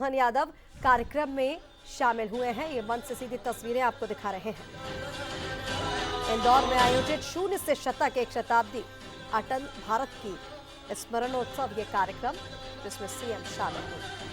मोहन यादव कार्यक्रम में शामिल हुए हैं। ये मंच से सीधी तस्वीरें आपको दिखा रहे हैं। इंदौर में आयोजित शून्य से शतक एक शताब्दी अटल भारत की स्मरणोत्सव ये कार्यक्रम, जिसमें सीएम शामिल हुए।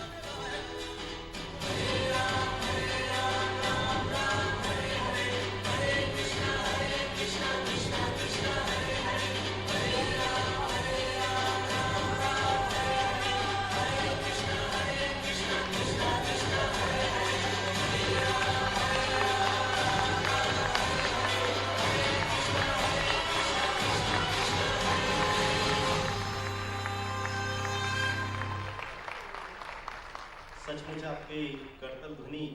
सचमुच आपकी करतल ध्वनि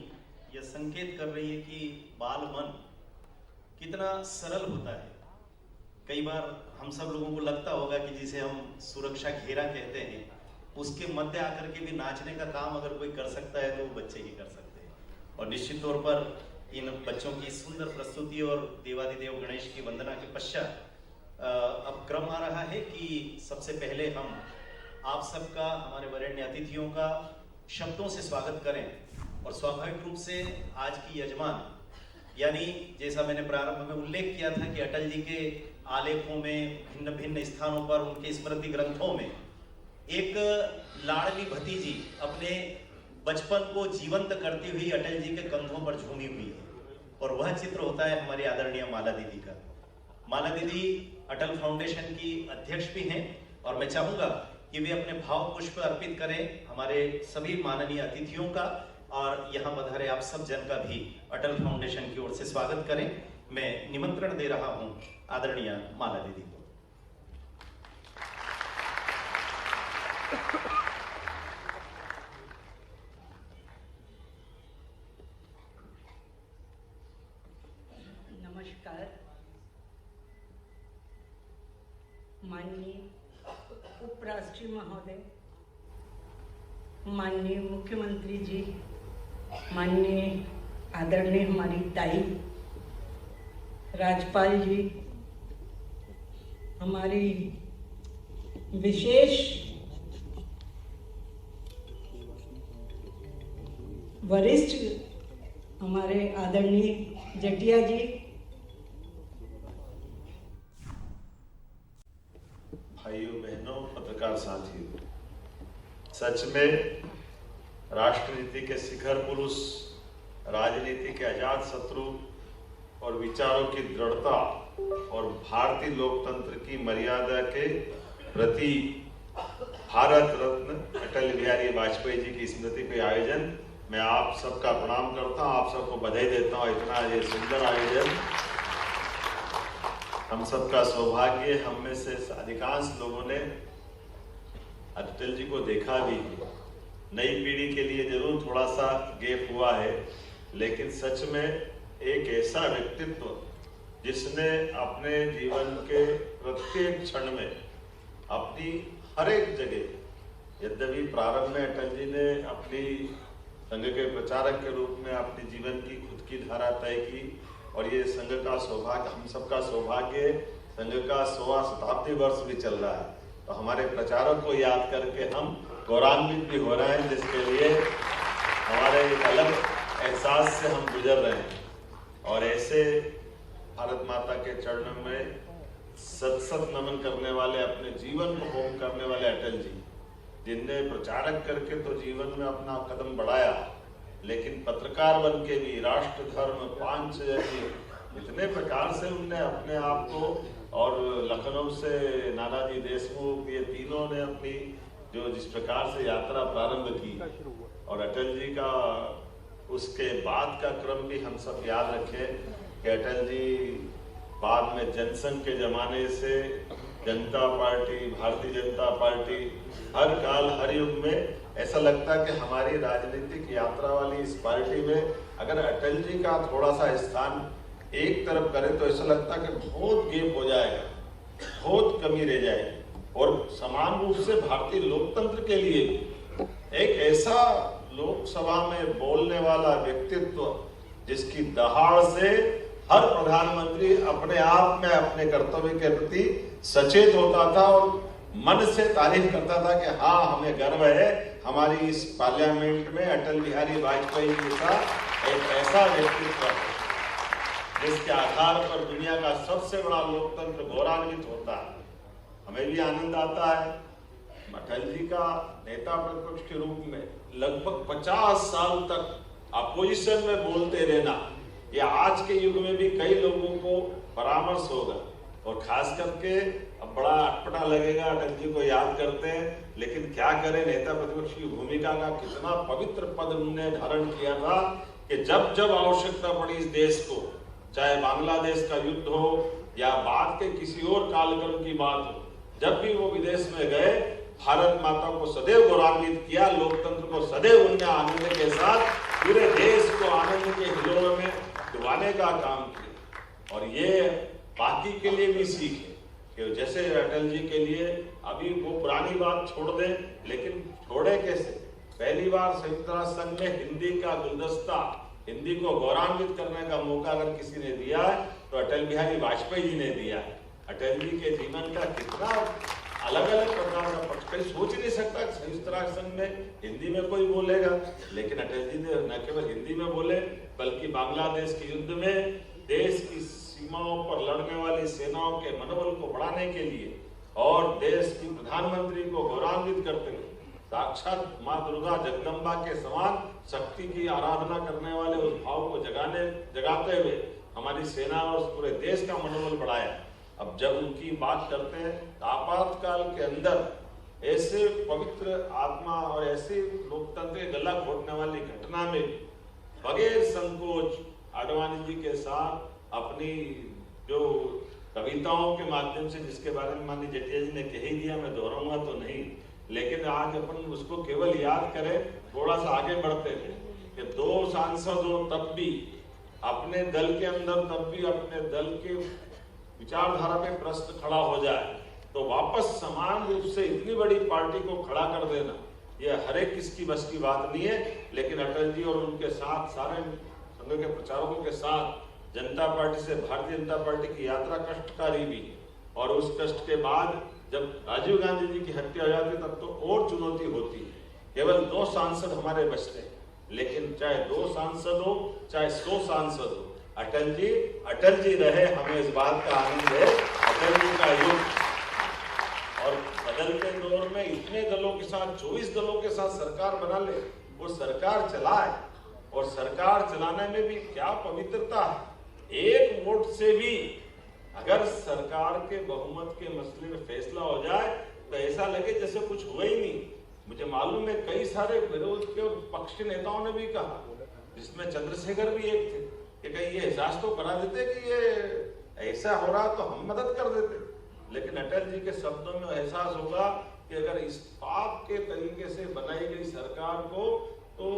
यह संकेत कर रही है कि बाल मन कितना सरल होता है। कई बार हम सब लोगों को लगता होगा कि जिसे हम सुरक्षा घेरा कहते हैं, उसके मध्य आकर के भी नाचने का काम अगर कोई कर सकता है तो वो बच्चे ही कर सकते हैं। और निश्चित तौर पर इन बच्चों की सुंदर प्रस्तुति और देवादिदेव गणेश की वंदना के पश्चात अब क्रम आ रहा है कि सबसे पहले हम आप सबका, हमारे वरेण्य अतिथियों का शब्दों से स्वागत करें। और स्वाभाविक रूप से आज की यजमान, यानी जैसा मैंने प्रारंभ में उल्लेख किया था कि अटल जी के आलेखों में, भिन्न भिन्न स्थानों पर, उनके स्मृति ग्रंथों में एक लाडली भतीजी अपने बचपन को जीवंत करती हुई अटल जी के कंधों पर झूमी हुई है। और वह चित्र होता है हमारी आदरणीय माला दीदी का। माला दीदी अटल फाउंडेशन की अध्यक्ष भी हैं और मैं चाहूंगा कि वे अपने भाव पुष्प अर्पित करें हमारे सभी माननीय अतिथियों का, और यहाँ पधारे आप सब जन का भी अटल फाउंडेशन की ओर से स्वागत करें। मैं निमंत्रण दे रहा हूं आदरणीय माला दीदी को। नमस्कार। माननीय उपराष्ट्रीय महोदय, माननीय मुख्यमंत्री जी, माननीय आदरणीय हमारी ताई, राज्यपाल जी, हमारी विशेष वरिष्ठ हमारे आदरणीय जटिया जी, भाइयों बहनों, पत्रकार साथियों, सच में राष्ट्रनीति के शिखर पुरुष, राजनीति के अजात शत्रु और विचारों की दृढ़ता और भारतीय लोकतंत्र की मर्यादा के प्रति भारत रत्न अटल बिहारी वाजपेयी जी की स्मृति पे आयोजन, मैं आप सबका प्रणाम करता हूँ, आप सबको बधाई देता हूँ। इतना ये सुंदर आयोजन, हम सबका सौभाग्य। हम में से अधिकांश लोगों ने अटल जी को देखा भी है। नई पीढ़ी के लिए जरूर थोड़ा सा गैप हुआ है, लेकिन सच में एक ऐसा व्यक्तित्व जिसने अपने जीवन के प्रत्येक क्षण में अपनी हर एक जगह, यद्यपि प्रारंभ में अटल जी ने अपनी संघ के प्रचारक के रूप में अपने जीवन की खुद की धारा तय की, और ये संघ का सौभाग्य, हम सबका सौभाग्य, संघ का 100वां शताब्दी वर्ष भी चल रहा है, तो हमारे प्रचारक को याद करके हम गौरवान्वित भी हो रहे हैं, जिसके लिए हमारे एक अलग एहसास से हम गुजर रहे हैं। और ऐसे भारत माता के चरणों में सत सत नमन करने वाले, अपने जीवन को होम करने वाले अटल जी, जिनने प्रचारक करके तो जीवन में अपना कदम बढ़ाया, लेकिन पत्रकार बन के भी राष्ट्र, धर्म, पांचजन्य, इतने प्रकार से उनने अपने आप को, और लखनऊ से नानाजी देशमुख, ये तीनों ने अपनी जो जिस प्रकार से यात्रा प्रारंभ की, और अटल जी का उसके बाद का क्रम भी हम सब याद रखें कि अटल जी बाद में जनसंघ के जमाने से जनता पार्टी, भारतीय जनता पार्टी, हर काल हर युग में ऐसा लगता है कि हमारी राजनीतिक यात्रा वाली इस पार्टी में अगर अटल जी का थोड़ा सा स्थान एक तरफ करें तो ऐसा लगता है कि बहुत गैप हो जाएगा, बहुत कमी रह जाएगी। और समान रूप से भारतीय लोकतंत्र के लिए एक ऐसा लोकसभा में बोलने वाला व्यक्तित्व, जिसकी दहाड़ से हर प्रधानमंत्री अपने आप में अपने कर्तव्य के प्रति सचेत होता था और मन से तारीफ करता था कि हाँ, हमें गर्व है, हमारी इस पार्लियामेंट में अटल बिहारी वाजपेयी जी का एक ऐसा व्यक्तित्व है जिसके आधार पर दुनिया का सबसे बड़ा लोकतंत्र गौरवान्वित होता है। हमें भी आनंद आता है। अटल जी का नेता प्रतिपक्ष के रूप में लगभग 50 साल तक अपोजिशन में बोलते रहना, ये आज के युग में भी कई लोगों को परामर्श होगा। और खास करके अब बड़ा अटपटा लगेगा, अटल जी को याद करते हैं, लेकिन क्या करें, नेता प्रतिपक्ष की भूमिका का कितना पवित्र पद उन्होंने धारण किया था कि जब जब आवश्यकता पड़ी इस देश को, चाहे बांग्लादेश का युद्ध हो या बाद के किसी और कालक्रम की बात हो, जब भी वो विदेश में गए, भारत माता को सदैव गौरवान्वित किया, लोकतंत्र को सदैव उन्होंने आनंद के साथ पूरे देश को आनंद के हिलों में डुबाने का काम किया। और ये बाकी के लिए भी सीख है कि जैसे अटल जी के लिए अभी वो पुरानी बात छोड़ दें, लेकिन छोड़े कैसे। पहली बार संयुक्त राष्ट्र संघ में हिंदी का गुलदस्ता, हिंदी को गौरवान्वित करने का मौका अगर किसी ने दिया है तो अटल बिहारी वाजपेयी जी ने दिया है। अटल जी के जीवन का कितना अलग अलग प्रकार का पक्ष, कहीं सोच ही नहीं सकता कि संयुक्त राष्ट्र संघ में हिंदी में कोई बोलेगा, लेकिन अटल जी ने न केवल हिंदी में बोले बल्कि बांग्लादेश के युद्ध में देश की सीमाओं पर लड़ने वाली सेनाओं के मनोबल को बढ़ाने के लिए और देश की प्रधानमंत्री को गौरवान्वित करते हुए साक्षात माँ दुर्गा जगदम्बा के समान शक्ति की आराधना करने वाले उस भाव को जगाते हुए हमारी सेना और पूरे देश का मनोबल बढ़ाया। अब जब उनकी बात करते हैं तो आपातकाल के अंदर ऐसे पवित्र आत्मा और ऐसे लोकतंत्र के गला घोटने वाली घटना में बगैर संकोच आडवाणी जी के साथ अपनी जो कविताओं के माध्यम से, जिसके बारे में माननीय जेठिया जी ने कह ही दिया, मैं दोहराऊंगा तो नहीं, लेकिन आज अपन उसको केवल याद करें, थोड़ा सा आगे बढ़ते थे कि 2 सांसद हो तब भी अपने दल के अंदर, तब भी अपने दल के विचारधारा पे प्रश्न खड़ा हो जाए तो वापस समान रूप से इतनी बड़ी पार्टी को खड़ा कर देना, यह हर एक किसकी बस की बात नहीं है। लेकिन अटल जी और उनके साथ सारे संघ के प्रचारकों के साथ जनता पार्टी से भारतीय जनता पार्टी की यात्रा कष्टकारी भी, और उस कष्ट के बाद जब राजीव गांधी जी की हत्या हो जाती तब तो और चुनौती होती है। केवल 2 सांसद हमारे बचते हैं, लेकिन चाहे 2 सांसद हो चाहे 100 सांसद हो, अटल जी रहे, हमें इस बात का आनंद है। अटल जी का युग और बदलते दौर में इतने दलों के साथ, 24 दलों के साथ सरकार बना ले, वो सरकार चलाए, और सरकार चलाने में भी क्या पवित्रता है। एक वोट से भी अगर सरकार के बहुमत के मसले में फैसला हो जाए तो ऐसा लगे जैसे कुछ हुआ ही नहीं। मुझे मालूम है कई सारे विरोध के और पक्ष के नेताओं ने भी कहा, जिसमें चंद्रशेखर भी एक थे, कि कहीं ये एहसास तो करा देते कि ये ऐसा हो रहा तो हम मदद कर देते। लेकिन अटल जी के शब्दों में एहसास होगा कि अगर इस पाप के तरीके से बनाई गई सरकार को तो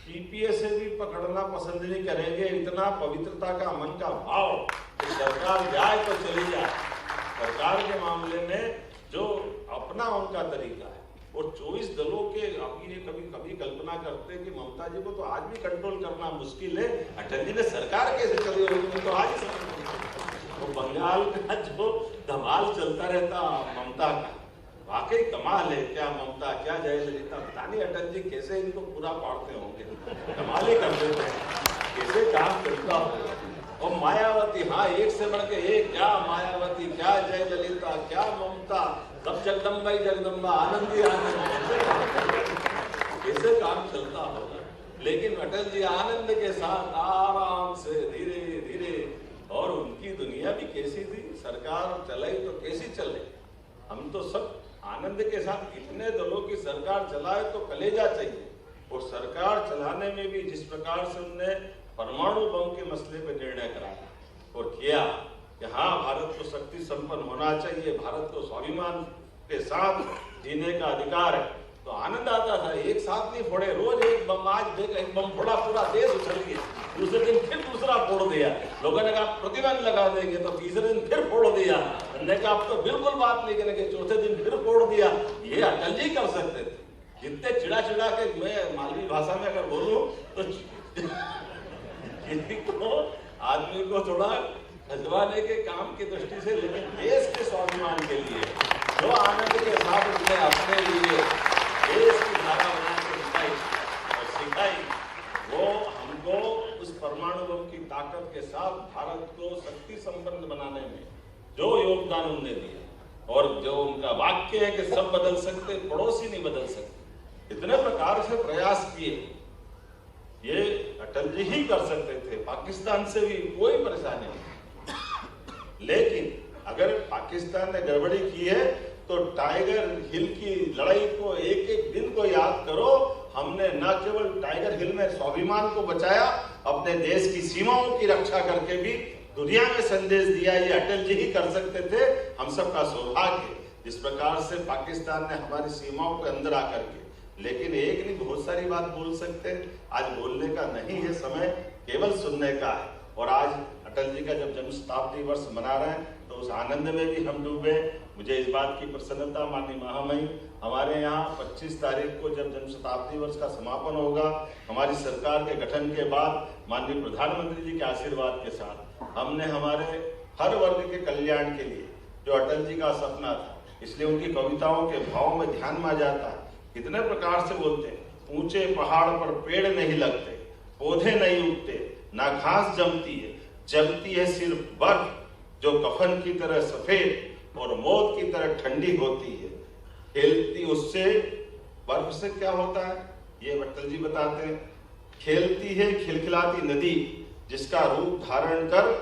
टीपीए से भी पकड़ना पसंद नहीं करेंगे। इतना पवित्रता का मन का भाव कि सरकार जाए तो चली जाए। सरकार के मामले में जो अपना उनका तरीका है, और 24 दलों के, अभी ये कभी कल्पना करते कि ममता जी को तो आज भी कंट्रोल करना मुश्किल है, अटल जी ने सरकार कैसे चली होगी तो आज ही वो बंगाल का जो धमाल चलता रहता ममता का, वाकई कमाल है। क्या ममता, क्या जयललिता, पता नहीं अटल जी कैसे इनको पूरा पाड़ते होंगे, कमाल ही कर देते हैं, कैसे काम करता हो। और मायावती, हाँ, एक से बढ़ के एक, क्या मायावती, क्या जयललिता, क्या ममता, सब जगदम्बा ही जगदम्बा, आनंद ही आनंद, कैसे काम चलता होगा। लेकिन अटल जी आनंद के साथ आराम से धीरे धीरे, और उनकी दुनिया भी कैसी थी, सरकार चलाई तो कैसी चले। हम तो सब आनंद के साथ, इतने दलों की सरकार चलाए तो कलेजा चाहिए। और सरकार चलाने में भी जिस प्रकार से उन्होंने परमाणु बम के मसले पर निर्णय कराया और किया कि हाँ, भारत को शक्ति संपन्न होना चाहिए, भारत को स्वाभिमान के साथ जीने का अधिकार है, तो आनंद आता था। एक साथ नहीं फोड़े, रोज एक बम, आज एक बम फोड़ा, पूरा देश उछल गया, दूसरे दिन फिर दूसरा फोड़ दिया। लोगों ने कहा प्रतिबंध लगा देंगे, तो तीसरे दिन फिर फोड़ दिया। हमने कहा अब तो बिल्कुल बात नहीं करेंगे, चौथे दिन फिर फोड़ दिया। ये अटल जी कर सकते थे। जितने चिड़ा चिड़ा के, मैं मालवी भाषा में अगर बोलूं तो किसी को, आदमी को थोड़ा खजवाने के काम की दृष्टि से, लेकिन देश के स्वाभिमान के लिए जो आनंद के साथ अपने लिए देश की धारा नहीं, वो हमको उस परमाणु बम की ताकत के साथ भारत को शक्ति संपन्न बनाने में जो योगदान उन्होंने दिया और जो उनका वाक्य है कि सब बदल सकते, पड़ोसी नहीं बदल सकते, इतने प्रकार से प्रयास किए, ये अटल जी ही कर सकते थे। पाकिस्तान से भी कोई परेशानी नहीं। लेकिन अगर पाकिस्तान ने गड़बड़ी की है तो टाइगर हिल की लड़ाई को एक एक दिन को याद करो। हमने न केवल टाइगर हिल में स्वाभिमान को बचाया, अपने देश की सीमाओं की रक्षा करके भी दुनिया में संदेश दिया। ये अटल जी ही कर सकते थे। हम सबका सौभाग्य जिस प्रकार से पाकिस्तान ने हमारी सीमाओं के अंदर आकर के, लेकिन एक नहीं बहुत सारी बात बोल सकते हैं। आज बोलने का नहीं है समय, केवल सुनने का है। और आज अटल जी का जब जन्म शताब्दी वर्ष मना रहे हैं तो उस आनंद में भी हम डूबे। मुझे इस बात की प्रसन्नता, माननीय महामहिम, हमारे यहाँ 25 तारीख को जब जन्म शताब्दी वर्ष का समापन होगा, हमारी सरकार के गठन के बाद माननीय प्रधानमंत्री जी के आशीर्वाद के साथ हमने हमारे हर वर्ग के कल्याण के लिए जो अटल जी का सपना था, इसलिए उनकी कविताओं के भाव में ध्यान में आ जाता है। कितने प्रकार से बोलते हैं, ऊंचे पहाड़ पर पेड़ नहीं लगते, पौधे नहीं उगते, ना घास जमती है सिर्फ बर्फ जो कफन की तरह सफेद और मौत की तरह ठंडी होती है। खेलती उससे बर्फ से क्या होता है ये अटल जी बताते हैं। खेलती है खिलखिलाती नदी जिसका रूप धारण कर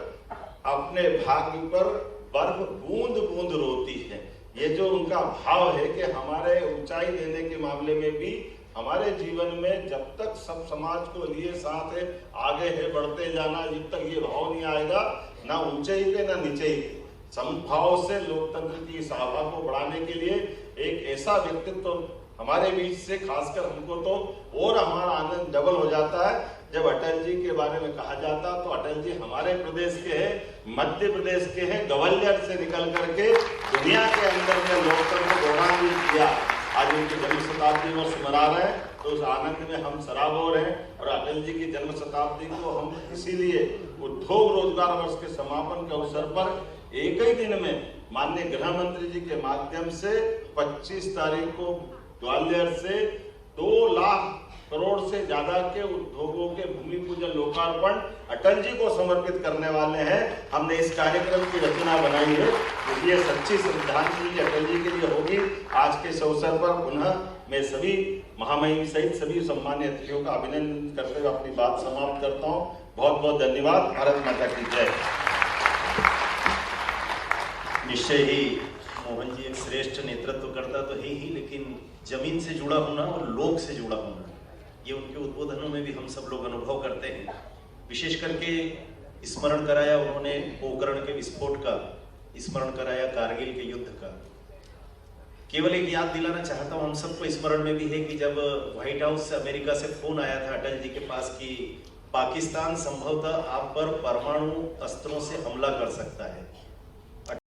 अपने भाग्य पर बर्फ बूंद बूंद रोती है। ये जो उनका भाव है कि हमारे ऊंचाई देने के मामले में भी हमारे जीवन में जब तक सब समाज को लिए साथ है, आगे है बढ़ते जाना, जब तक ये भाव नहीं आएगा, ना ऊंचाई पे ना नीचे पे, समभाव से लोकतंत्र की आभा को बढ़ाने के लिए एक ऐसा व्यक्तित्व हमारे बीच से, खासकर हमको तो और हमारा आनंद डबल हो जाता है जब अटल जी के बारे में कहा जाता। तो अटल जी हमारे प्रदेश के हैं, मध्य प्रदेश के हैं, ग्वालियर से निकल करके दुनिया के अंदर में लोकतंत्र को गौरवान्वित किया। आज उनके जन्म शताब्दी वर्ष मना रहे हैं तो उस आनंद में हम सराबोर हैं। और अटल जी की जन्म शताब्दी को हम इसीलिए उद्योग रोजगार वर्ष के समापन के अवसर पर एक ही दिन में माननीय गृह मंत्री जी के माध्यम से 25 तारीख को ग्वालियर से 2 लाख करोड़ से ज्यादा के उद्योगों के भूमि पूजन लोकार्पण अटल जी को समर्पित करने वाले हैं। हमने इस कार्यक्रम की रचना बनाई है, ये सच्ची श्रद्धांजलि अटल जी के लिए होगी। आज के इस अवसर पर पुनः मैं सभी महामहिम सहित सभी सम्मानित अतिथियों का अभिनंदन करते हुए अपनी बात समाप्त करता हूँ। बहुत बहुत धन्यवाद। भारत माता की जय। निश्चय ही मोहन जी एक श्रेष्ठ नेतृत्व करता तो है ही, लेकिन जमीन से जुड़ा होना और लोग से जुड़ा होना, ये उनके उद्बोधनों में भी हम सब लोग अनुभव करते हैं। विशेष करके स्मरण कराया उन्होंने पोखरण के विस्फोट का, स्मरण कराया कारगिल के युद्ध का। केवल एक याद दिलाना चाहता हूं, हम सबको स्मरण में भी है कि जब व्हाइट हाउस से अमेरिका से फोन आया था अटल जी के पास कि पाकिस्तान संभवतः आप पर परमाणु अस्त्रों से हमला कर सकता है,